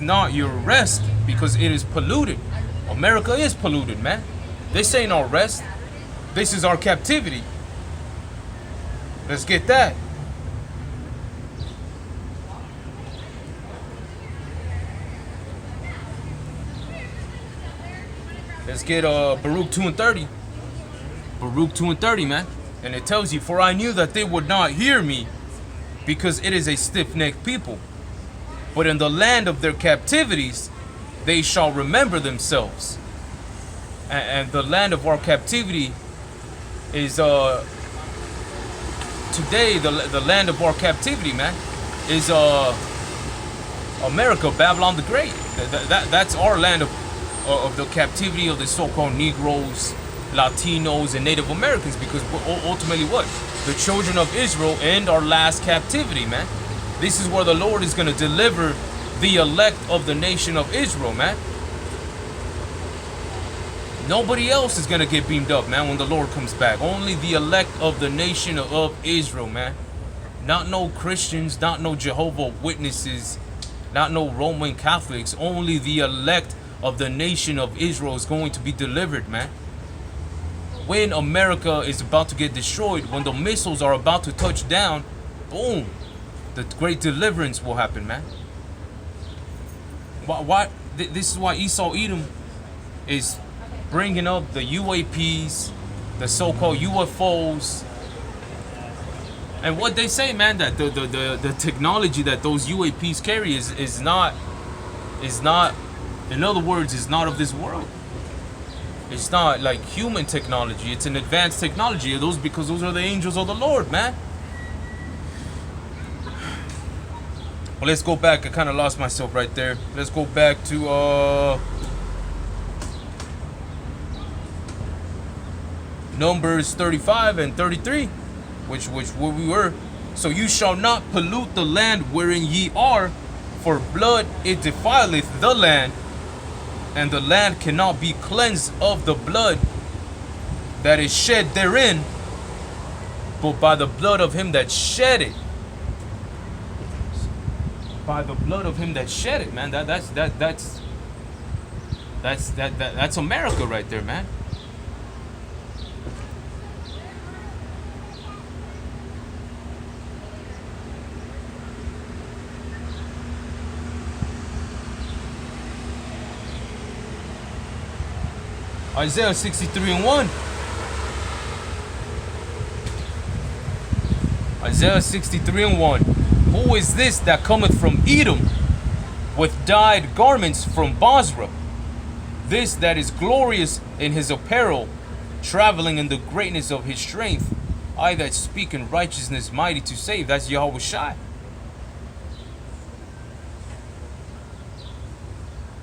is not your rest because it is polluted. America is polluted, man. This ain't our rest. This is our captivity. Let's get that. Let's get Baruch 2 and 30. Baruch 2 and 30, man. And it tells you, for I knew that they would not hear me, because it is a stiff-necked people. But in the land of their captivities, they shall remember themselves. And the land of our captivity is today the land of our captivity, man, is America, Babylon the Great. That's our land of the captivity of the so-called Negroes, Latinos, and Native Americans, because ultimately what? The children of Israel end our last captivity, man. This is where the Lord is going to deliver the elect of the nation of Israel, man. Nobody else is going to get beamed up, man, when the Lord comes back. Only the elect of the nation of Israel, man. Not no Christians, not no Jehovah's Witnesses, not no Roman Catholics. Only the elect of the nation of Israel is going to be delivered, man. When America is about to get destroyed, when the missiles are about to touch down, boom, the great deliverance will happen, man. This is why Esau Edom is bringing up the UAPs, the so-called UFOs, and what they say, man, that the technology that those UAPs carry is not, in other words, is not of this world. It's not like human technology. It's an advanced technology. Because those are the angels of the Lord, man. Well, let's go back. I kind of lost myself right there. Let's go back to Numbers 35 and 33, which where we were. So you shall not pollute the land wherein ye are, for blood it defileth the land, and the land cannot be cleansed of the blood that is shed therein, but by the blood of him that shed it. By the blood of him that shed it, man. That's America right there, man. Isaiah 63 and 1. Isaiah 63 and 1. Who is this that cometh from Edom with dyed garments from Bozrah? This that is glorious in his apparel, traveling in the greatness of his strength. I that speak in righteousness, mighty to save. That's yahawashi.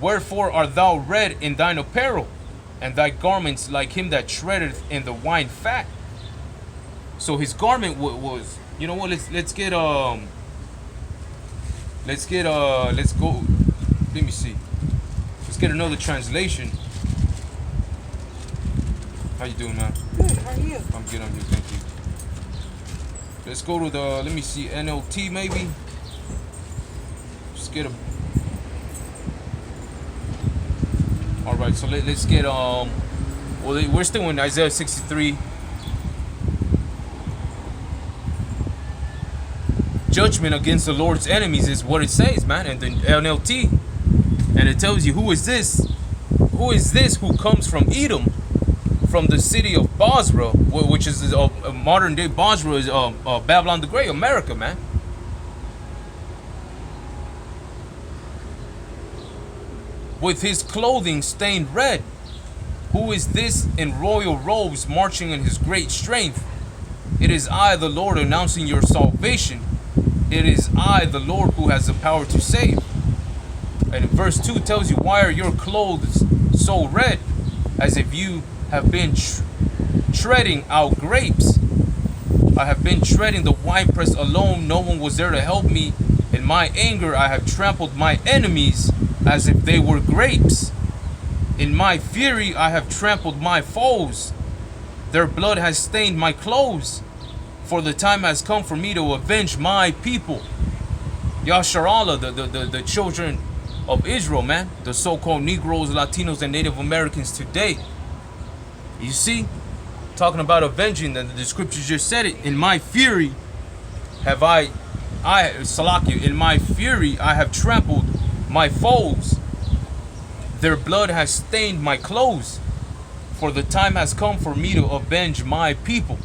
Wherefore art thou red in thine apparel, and thy garments like him that treadeth in the wine fat? So his garment was, you know what? Let's go. Let me see. Let's get another translation. How you doing, man? Good. How are you? I'm good. Thank you. Let's go to the. Let me see. NLT maybe. Just get a. All right. So let's get Well, we're still in Isaiah 63. Judgment against the Lord's enemies is what it says, man, and the NLT, and it tells you who is this who comes from Edom, from the city of Bozrah, which is modern day Bozrah is Babylon the Great, America, man. With his clothing stained red. Who is this in royal robes, marching in his great strength? It is I, the Lord, announcing your salvation. It is I, the Lord, who has the power to save. And verse 2 tells you, why are your clothes so red, as if you have been treading out grapes? I have been treading the winepress alone. No one was there to help me. In my anger I have trampled my enemies as if they were grapes. In my fury I have trampled my foes. Their blood has stained my clothes. For the time has come for me to avenge my people. Yasharallah, the children of Israel, man. The so-called Negroes, Latinos, and Native Americans today. You see? Talking about avenging, the scripture just said it. In my fury have Salakia, in my fury I have trampled my foes. Their blood has stained my clothes. For the time has come for me to avenge my people.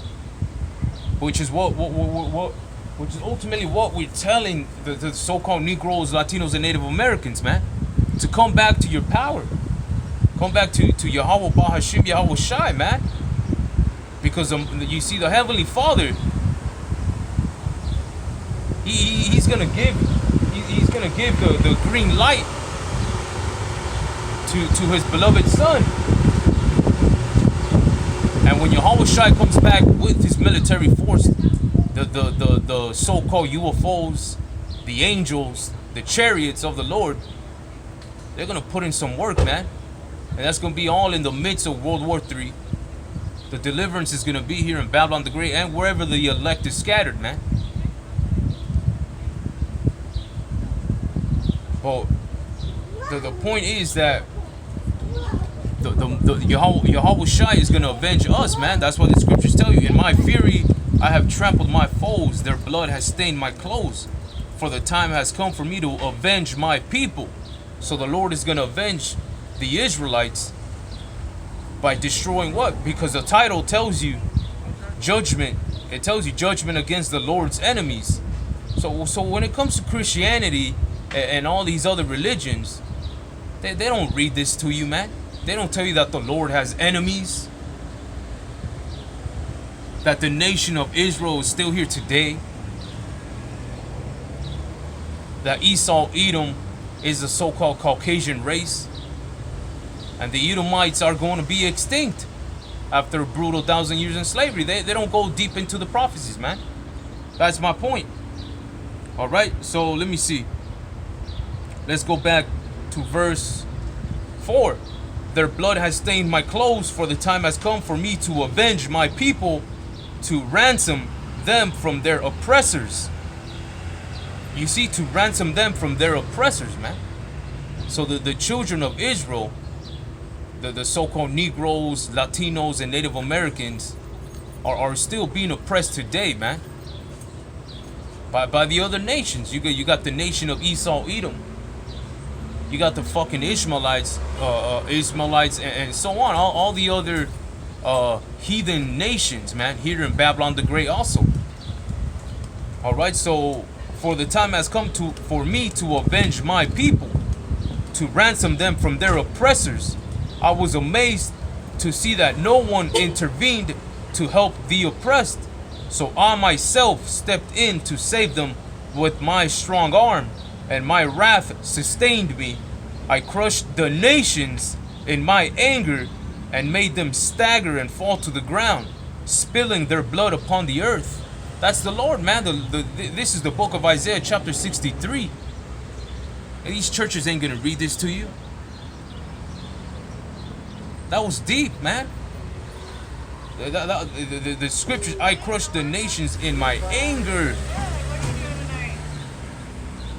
Which is which is ultimately what we're telling the so-called Negroes, Latinos, and Native Americans, man. To come back to your power. Come back to yahawah, bahasham, yahawashi, man. Because you see, the Heavenly Father, he's gonna give the green light to his beloved Son. And when Yahawashi comes back with his military force, the so-called UFOs, the angels, the chariots of the Lord, they're gonna put in some work, man. And that's gonna be all in the midst of World War III. The deliverance is gonna be here in Babylon the Great and wherever the elect is scattered, man. But the point is that the Yahawashi is gonna avenge us, man. That's what the scriptures tell you. In my fury I have trampled my foes, their blood has stained my clothes. For the time has come for me to avenge my people. So the Lord is gonna avenge the Israelites by destroying what? Because the title tells you judgment. It tells you judgment against the Lord's enemies. So when it comes to Christianity and all these other religions, they don't read this to you, man. They don't tell you that the Lord has enemies, that the nation of Israel is still here today, that Esau, Edom is the so-called Caucasian race, and the Edomites are going to be extinct after a brutal 1,000 years in slavery. They don't go deep into the prophecies, man. That's my point. All right, so let me see. Let's go back to verse 4. Their blood has stained my clothes, for the time has come for me to avenge my people, to ransom them from their oppressors. You see, to ransom them from their oppressors, man. So the children of Israel, the so-called Negroes, Latinos, and Native Americans are still being oppressed today, man. By the other nations. You got the nation of Esau, Edom. You got the fucking Ishmaelites, and so on. All the other heathen nations, man, here in Babylon the Great also. All right, so for the time has come for me to avenge my people, to ransom them from their oppressors. I was amazed to see that no one intervened to help the oppressed. So I myself stepped in to save them with my strong arm, and my wrath sustained me. I crushed the nations in my anger and made them stagger and fall to the ground, spilling their blood upon the earth. That's the Lord, man. This is the book of Isaiah chapter 63. And these churches ain't gonna read this to you. That was deep, man. The scriptures, I crushed the nations in my anger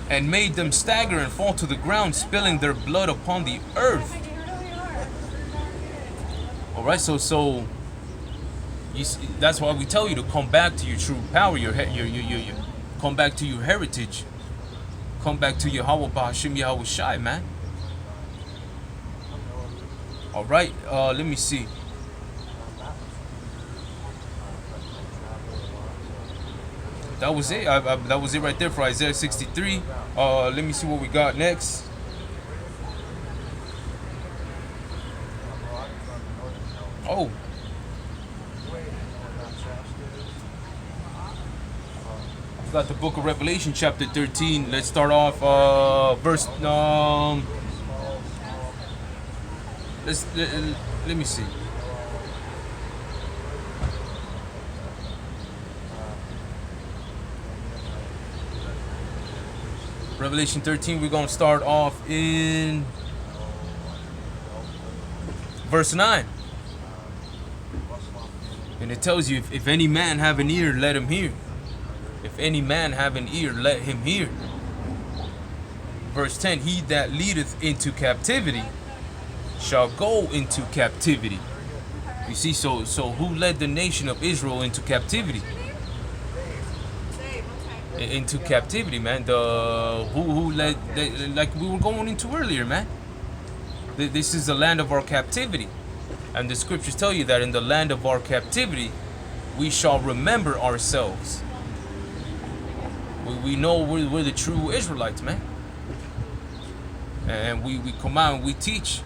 and made them stagger and fall to the ground, spilling their blood upon the earth. All right, so you see, that's why we tell you to come back to your true power, your come back to your heritage, come back to yahawah, bahasham, yahawashi, man. All right, let me see. That was it. That was it right there for Isaiah 63. Let me see what we got next. Oh. I've got the book of Revelation chapter 13. Let's start off verse let me see. Revelation 13, we're going to start off in verse 9. And it tells you, if any man have an ear, let him hear. If any man have an ear, let him hear. verse 10, he that leadeth into captivity shall go into captivity. You see, so who led the nation of Israel into captivity? Into captivity, man. Who led, like we were going into earlier, man. This is the land of our captivity. And the scriptures tell you that in the land of our captivity, we shall remember ourselves. We know we're the true Israelites, man. And we come out and we teach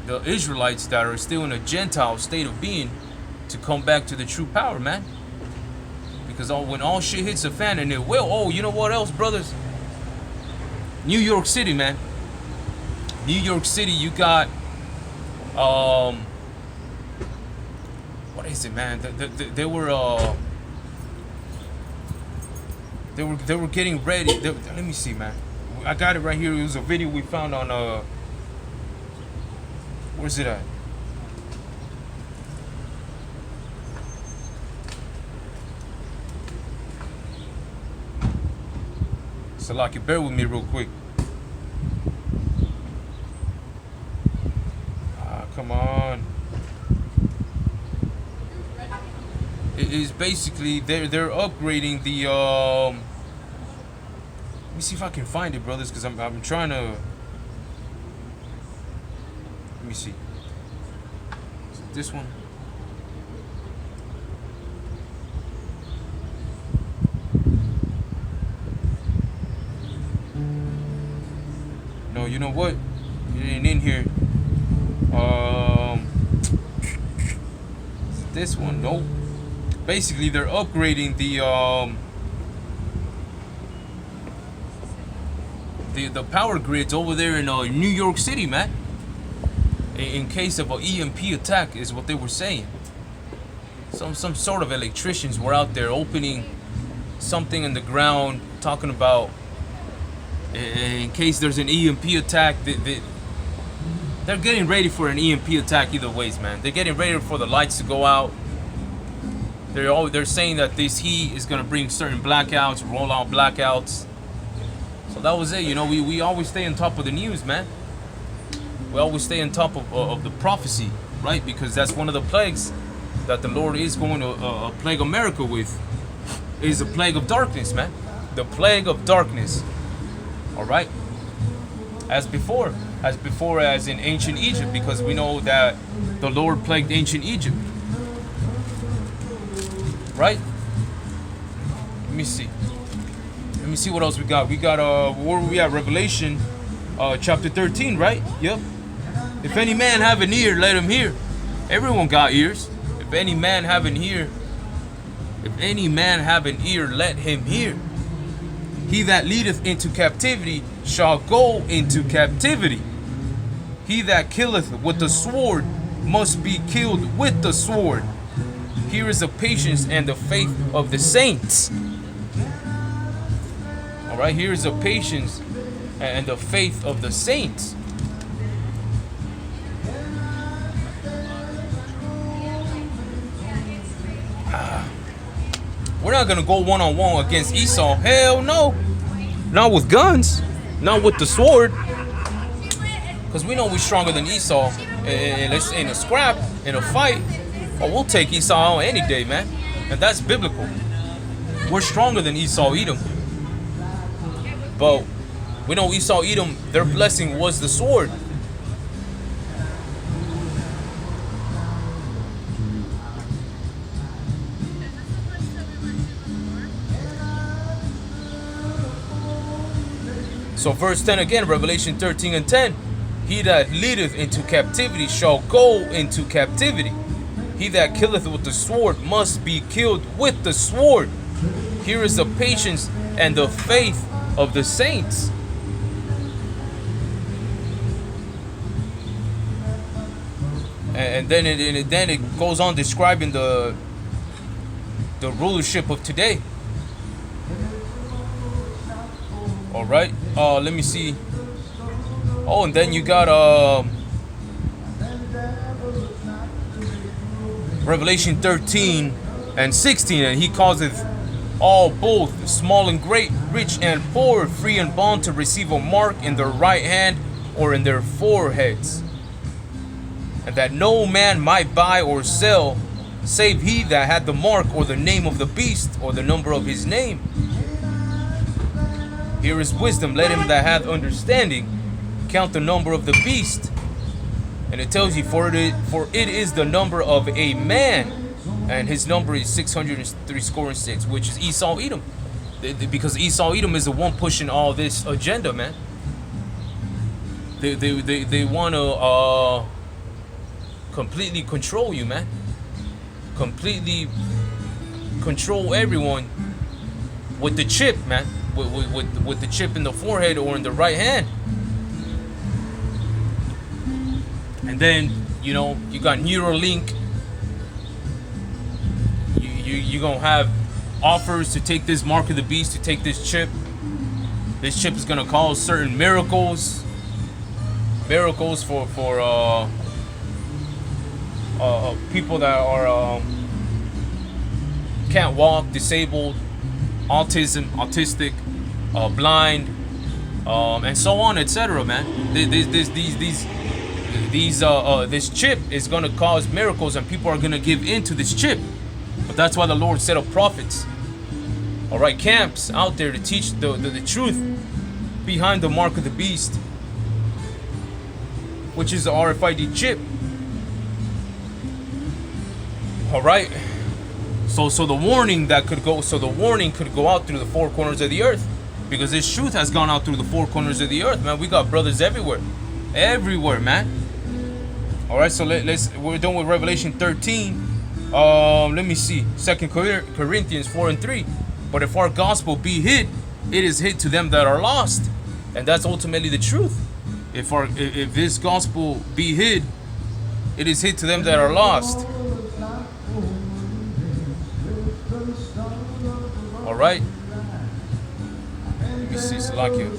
the Israelites that are still in a Gentile state of being to come back to the true power, man. Because when all shit hits the fan, and it will. Oh, you know what else, brothers? New York City, man. New York City, you got what is it, man? They were getting ready. Let me see, man. I got it right here. It was a video we found on where's it at? Salaki, bear with me real quick. Come on. It is basically they're upgrading the let me see if I can find it, brothers, because I'm trying to. Let me see. Is it this one? No, you know what? It ain't in here. Is it this one? Nope. Basically, they're upgrading the power grids over there in New York City, man. In case of an EMP attack, is what they were saying. Some sort of electricians were out there opening something in the ground, talking about in case there's an EMP attack. They're getting ready for an EMP attack either ways, man. They're getting ready for the lights to go out. They're saying that this heat is gonna bring certain blackouts, roll out blackouts. So that was it. You know, we always stay on top of the news, man. We always stay on top of the prophecy, right? Because that's one of the plagues that the Lord is going to plague America with, is a plague of darkness, man. The plague of darkness. All right. As before as in ancient Egypt, because we know that the Lord plagued ancient Egypt. Right? Let me see what else we got. We got where were we at? Revelation chapter 13, right? Yep. If any man have an ear, let him hear. Everyone got ears. If any man have an ear, let him hear. He that leadeth into captivity shall go into captivity. He that killeth with the sword must be killed with the sword. Here is the patience and the faith of the saints. All right, here is the patience and the faith of the saints. We're not gonna go one-on-one against Esau. Hell no. Not with guns. Not with the sword. Because we know we're stronger than Esau. And let's in a scrap, in a fight. Oh, we'll take Esau any day, man. And that's biblical. We're stronger than Esau, Edom. But we know Esau, Edom, their blessing was the sword. So verse 10 again, Revelation 13 and 10. He that leadeth into captivity shall go into captivity. He that killeth with the sword must be killed with the sword. Here is the patience and the faith of the saints. And then it goes on describing the rulership of today. All right. Let me see. Oh, and then you got Revelation 13 and 16, and he causeth all both, small and great, rich and poor, free and bond, to receive a mark in their right hand or in their foreheads, and that no man might buy or sell, save he that had the mark, or the name of the beast, or the number of his name. Here is wisdom. Let him that hath understanding count the number of the beast. And it tells you, for it is the number of a man, and his number is 666, which is Esau Edom. Because Esau Edom is the one pushing all this agenda, man. They want to completely control you, man. Completely control everyone with the chip, man. With the chip in the forehead or in the right hand. And then, you know, you got Neuralink. You're gonna have offers to take this mark of the beast, to take this chip. This chip is gonna cause certain miracles for people that are can't walk, disabled, autistic, blind, and so on, etc. Man, this chip is gonna cause miracles, and people are gonna give into this chip. But that's why the Lord set up prophets, all right, camps out there to teach the truth behind the mark of the beast, which is the RFID chip. All right. So the warning could go out through the four corners of the earth, because this truth has gone out through the four corners of the earth, man. We got brothers everywhere, man. All right. So we're done with Revelation 13. Let me see. 2 Corinthians 4:3. But if our gospel be hid, it is hid to them that are lost, and that's ultimately the truth. If this gospel be hid, it is hid to them that are lost. All right. Let me see, Salakia.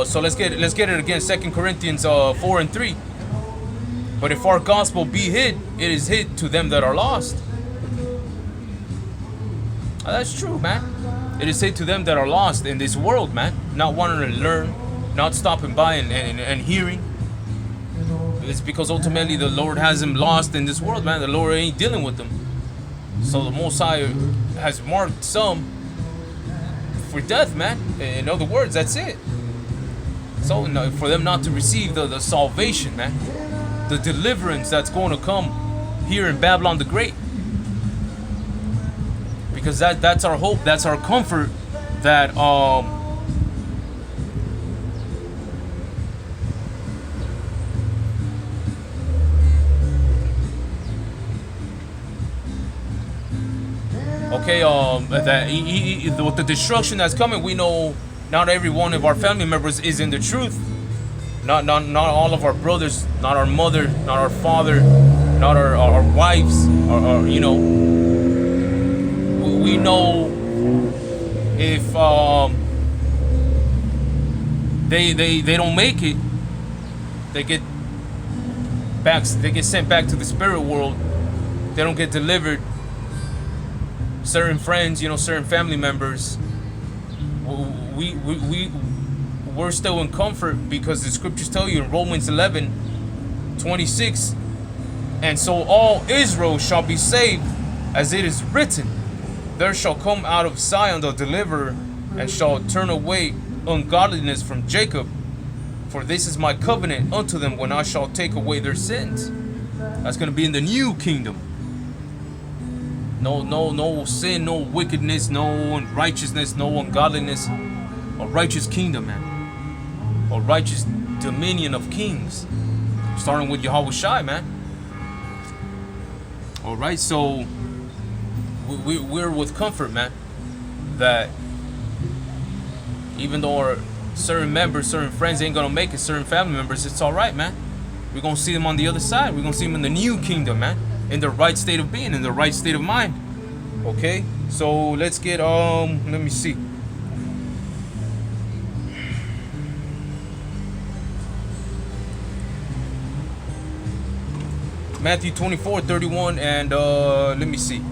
So let's get it again. 2 Corinthians 4:3. But if our gospel be hid, it is hid to them that are lost. That's true, man. It is hid to them that are lost in this world, man. Not wanting to learn, not stopping by and hearing. It's because ultimately the Lord has them lost in this world, man. The Lord ain't dealing with them. So the Most High has marked some for death, man. In other words, that's it. So for them not to receive the salvation, man, the deliverance that's going to come here in Babylon the Great, because that's our hope, that's our comfort, that that with the destruction that's coming, we know not every one of our family members is in the truth. Not all of our brothers, not our mother, not our father, not our wives, or you know. We know if they don't make it, they get sent back to the spirit world. They don't get delivered. Certain friends, you know, certain family members, we're still in comfort, because the scriptures tell you in Romans 11:26, and so all Israel shall be saved, as it is written, there shall come out of Zion the deliverer, and shall turn away ungodliness from Jacob, for this is my covenant unto them when I shall take away their sins. That's going to be in the new kingdom. No sin, no wickedness, no unrighteousness, no ungodliness. A righteous kingdom, man. A righteous dominion of kings, starting with yahawashi, man. All right, so we're with comfort, man, that even though our certain members, certain friends ain't gonna make it, certain family members, it's all right, man. We're gonna see them on the other side. We're gonna see them in the new kingdom, man, in the right state of being, in the right state of mind. Okay, so let's get let me see. Matthew 24:31, and let me see.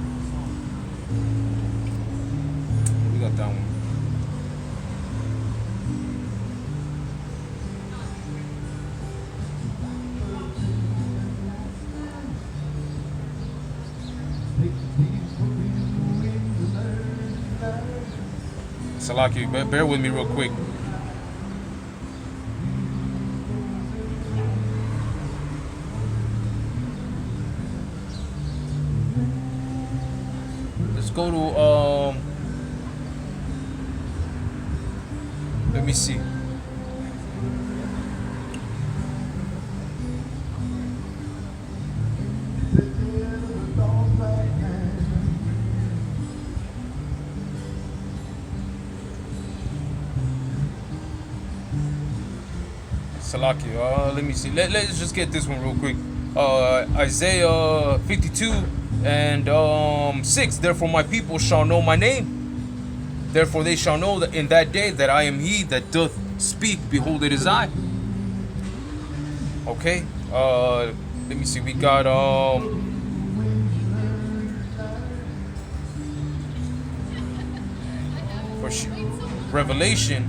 Salaki, bear with me real quick. Let's go to let me see. Salaki, let me see. Let's just get this one real quick. Isaiah 52 and 6. Therefore my people shall know my name. Therefore they shall know that in that day that I am he that doth speak. Behold, it is I. Okay. Let me see. We got Revelation.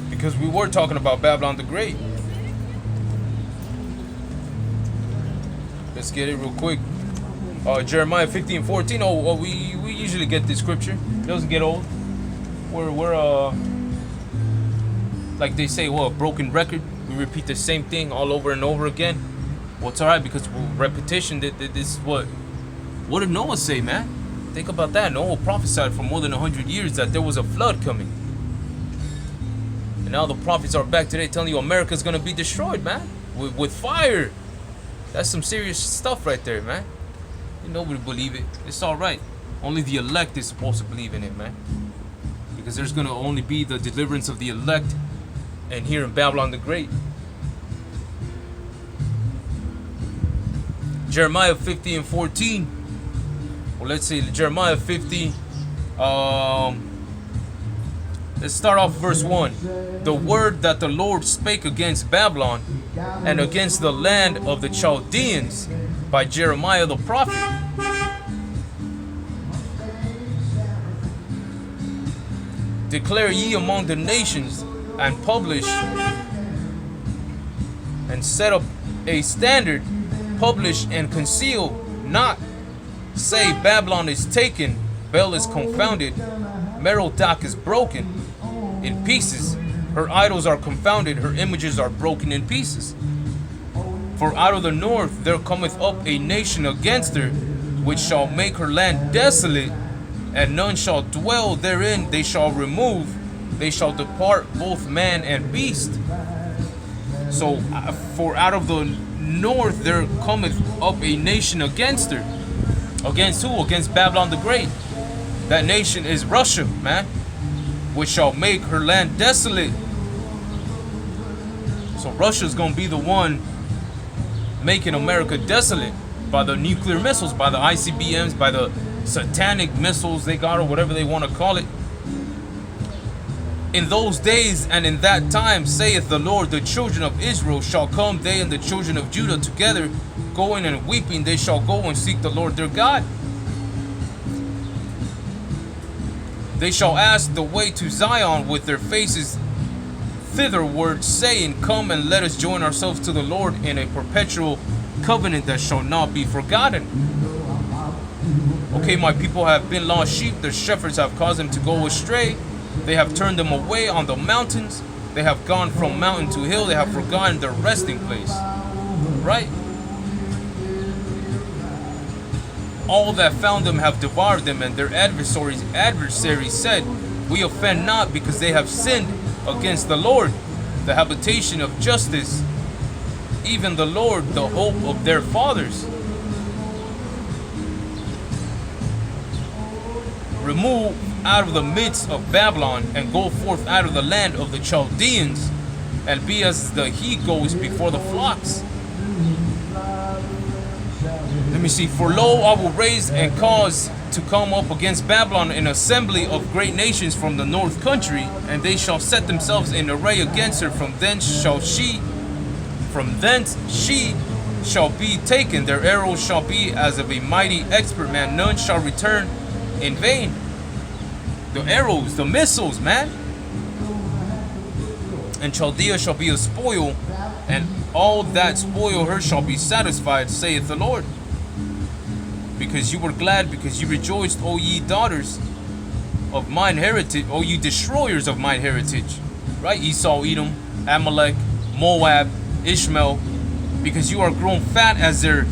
Because we were talking about Babylon the Great. Let's get it real quick. Jeremiah 50:14. Oh, we usually get this scripture. It doesn't get old. We're like they say, well, a broken record. We repeat the same thing all over and over again. Well, it's alright because repetition. This is what did Noah say, man? Think about that. Noah prophesied for more than 100 years that there was a flood coming. And now the prophets are back today telling you America's gonna be destroyed, man. With fire. That's some serious stuff right there, man. Nobody believe it. It's alright. Only the elect is supposed to believe in it, man. Because there's gonna only be the deliverance of the elect and here in Babylon the Great. Jeremiah 50:14. Well, let's see, Jeremiah 50. Let's start off verse 1. The word that the Lord spake against Babylon and against the land of the Chaldeans by Jeremiah the prophet. Declare ye among the nations and publish and set up a standard, publish and conceal not. Say Babylon is taken, Bel is confounded, Merodach is broken in pieces. Her idols are confounded, her images are broken in pieces. For out of the north there cometh up a nation against her, which shall make her land desolate, and none shall dwell therein. They shall remove, they shall depart, both man and beast. So, for out of the north there cometh up a nation against her. Against who? Against Babylon the Great. That nation is Russia, man, which shall make her land desolate. So Russia's gonna be the one making America desolate by the nuclear missiles, by the ICBMs, by the satanic missiles they got, or whatever they want to call it. In those days and in that time, saith the Lord, the children of Israel shall come, they and the children of Judah together, going and weeping, they shall go and seek the Lord their God. They shall ask the way to Zion with their faces thitherward, saying, come and let us join ourselves to the Lord in a perpetual covenant that shall not be forgotten. Okay, my people have been lost sheep, their shepherds have caused them to go astray. They have turned them away on the mountains. They have gone from mountain to hill. They have forgotten their resting place. Right? All that found them have devoured them, and their adversaries said, we offend not, because they have sinned against the Lord, the habitation of justice, even the Lord, the hope of their fathers. Remove out of the midst of Babylon, and go forth out of the land of the Chaldeans, and be as the he goes before the flocks. Let me see. For lo, I will raise and cause to come up against Babylon an assembly of great nations from the north country, and they shall set themselves in array against her. From thence she shall be taken. Their arrows shall be as of a mighty expert man. None shall return in vain. The arrows, the missiles, man. And Chaldea shall be a spoil and all that spoil her shall be satisfied, saith the Lord. Because you were glad, because you rejoiced, O ye daughters of mine heritage, O you destroyers of mine heritage. Right? Esau, Edom, Amalek, Moab, Ishmael, because you are grown fat as their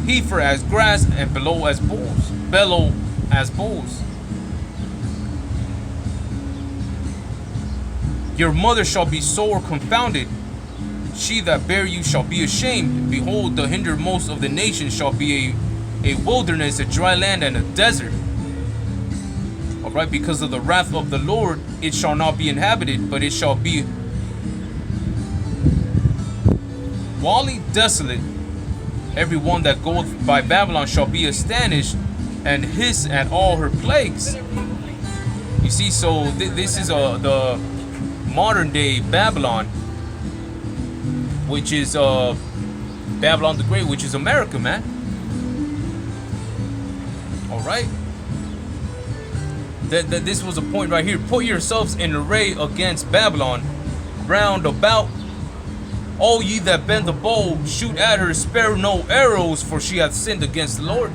heifer, as grass, and bellow as bulls. Your mother shall be sore confounded. She that bare you shall be ashamed. Behold, the hindermost of the nations shall be a wilderness, a dry land, and a desert. Alright, because of the wrath of the Lord, it shall not be inhabited, but it shall be wholly desolate. Every one that goeth by Babylon shall be astonished, and hiss at all her plagues. You see, so this is the modern day Babylon, which is Babylon the Great, which is America, man. All right. That this was a point right here. Put yourselves in array against Babylon, round about. All ye that bend the bow, shoot at her, spare no arrows, for she hath sinned against the Lord.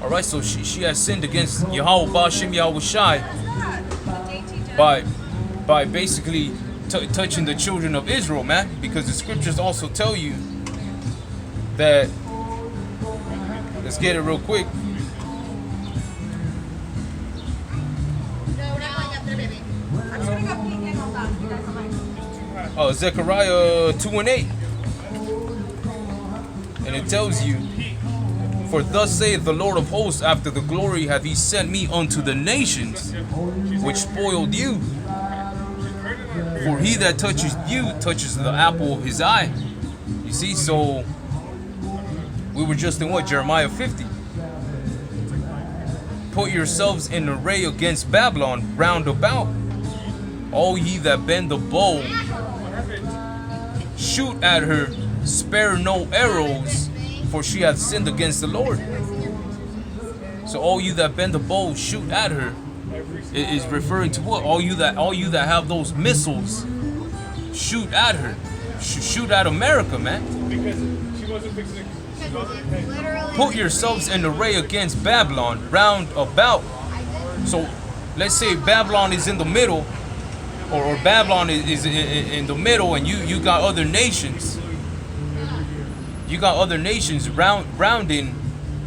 All right, so she has sinned against yahawah, bahasham, yahawashi, by basically touching the children of Israel, man. Because the scriptures also tell you that. Let's get it real quick. Zechariah 2:8, and it tells you, for thus saith the Lord of hosts, after the glory hath he sent me unto the nations which spoiled you. For he that touches you touches the apple of his eye. You see, so we were just in what? Jeremiah 50. Put yourselves in array against Babylon round about. All ye that bend the bow, shoot at her, spare no arrows, for she hath sinned against the Lord. So all you that bend the bow, shoot at her, is referring to what? All you that have those missiles, shoot at her, shoot at America, man. Because she wasn't fixing it. Put yourselves in array against Babylon round about. So let's say Babylon is in the middle, or Babylon is in the middle, and you got other nations. You got other nations rounding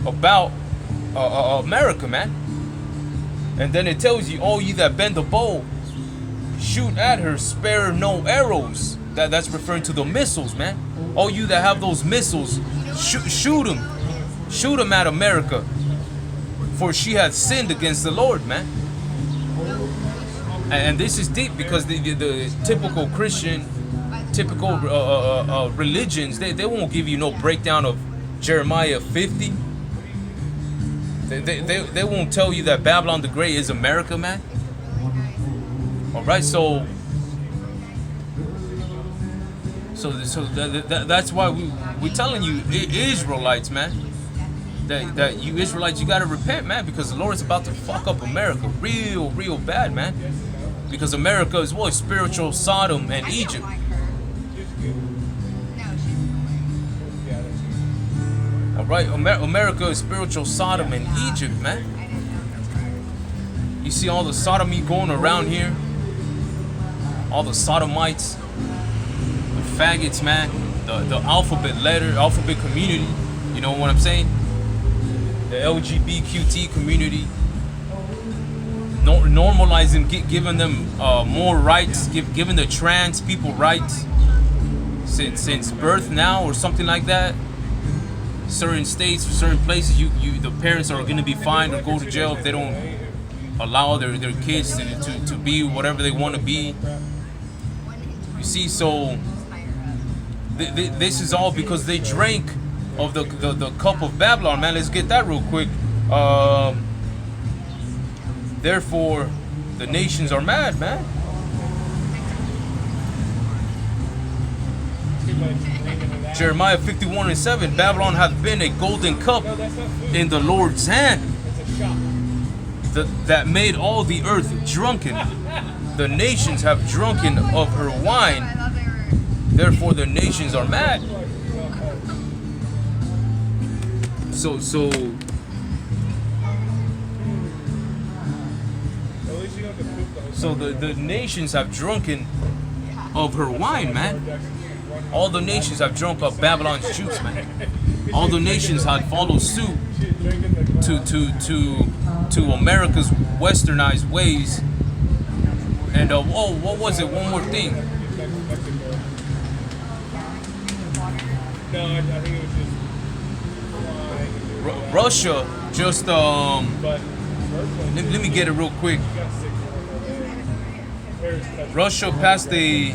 about America, man. And then it tells you, all ye that bend the bow, shoot at her, spare no arrows. That's referring to the missiles, man. All you that have those missiles, shoot them. Shoot them at America. For she hath sinned against the Lord, man. And this is deep, because the typical Christian, typical religions, they won't give you no breakdown of Jeremiah 50. They won't tell you that Babylon the Great is America, man. All right, so that's why we're telling you, Israelites, man, that you Israelites, you gotta repent, man, because the Lord is about to fuck up America real bad, man. Because America is what? Spiritual Sodom and Egypt. All right, America is spiritual Sodom and Egypt, man. You see all the sodomy going around here, all the sodomites, the faggots, man, the alphabet community, you know what I'm saying? The LGBTQ community, normalizing, giving them more rights, giving the trans people rights since birth now, or something like that. Certain states, certain places, the parents are going to be fined or go to jail if they don't allow their kids to be whatever they want to be. You see, so this is all because they drank of the cup of Babylon, man. Let's get that real quick. Therefore, the nations are mad, man. Jeremiah 51:7. Babylon hath been a golden cup in the Lord's hand, that made all the earth drunken. The nations have drunken of her wine. Therefore, the nations are mad. So the nations have drunken of her wine, man. All the nations have drunk of Babylon's juice, man. All the nations had followed suit to America's westernized ways. And what was it? One more thing. No, I think it was just Russia just but let me get it real quick. Russia passed a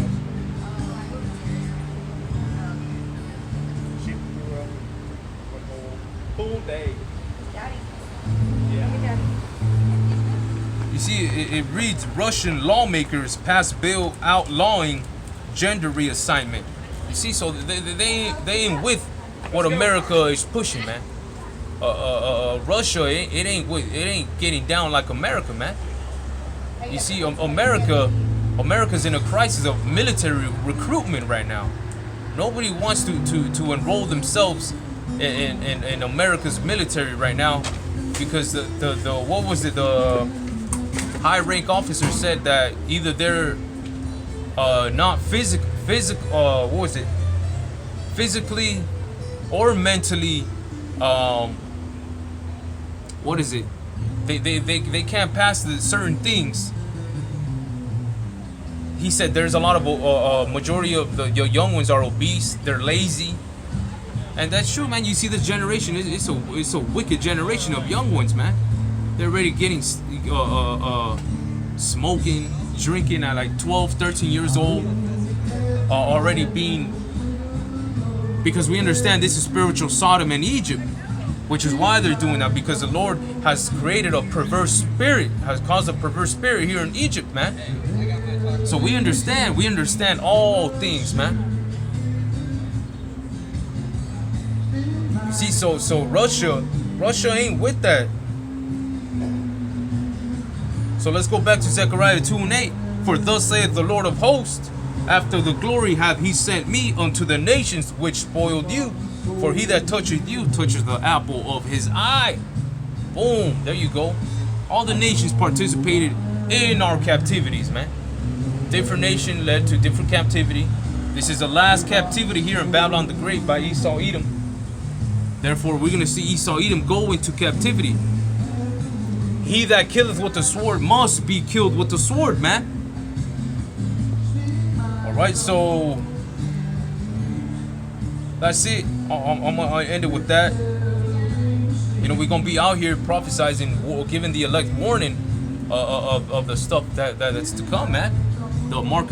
full day. You see, it reads Russian lawmakers pass bill outlawing gender reassignment. You see, so they ain't with what America is pushing, man. Russia, it ain't getting down like America, man. You see, America's in a crisis of military recruitment right now. Nobody wants to enroll themselves in America's military right now because the what was it, the high rank officer said that either they're not physically or mentally what is it, they can't pass the certain things. He said there's a lot of majority of the young ones are obese, they're lazy. And that's true, man. You see this generation, it's a wicked generation of young ones, man. They're already getting smoking, drinking at like 12, 13 years old. Already being, because we understand this is spiritual Sodom and Egypt, which is why they're doing that, because the Lord has created a perverse spirit, has caused a perverse spirit here in Egypt, man. So we understand all things, man. See, so Russia ain't with that. So let's go back to Zechariah 2:8. For thus saith the Lord of hosts, after the glory hath he sent me unto the nations which spoiled you. For he that toucheth you touches the apple of his eye. Boom, there you go. All the nations participated in our captivities, man. Different nation led to different captivity. This is the last captivity here in Babylon the Great by Esau Edom. Therefore, we're going to see Esau Edom go into captivity. He that killeth with the sword must be killed with the sword, man. Alright, so that's it. I'm going to end it with that. You know, we're going to be out here prophesizing, giving the elect warning of the stuff that's to come, man. The mark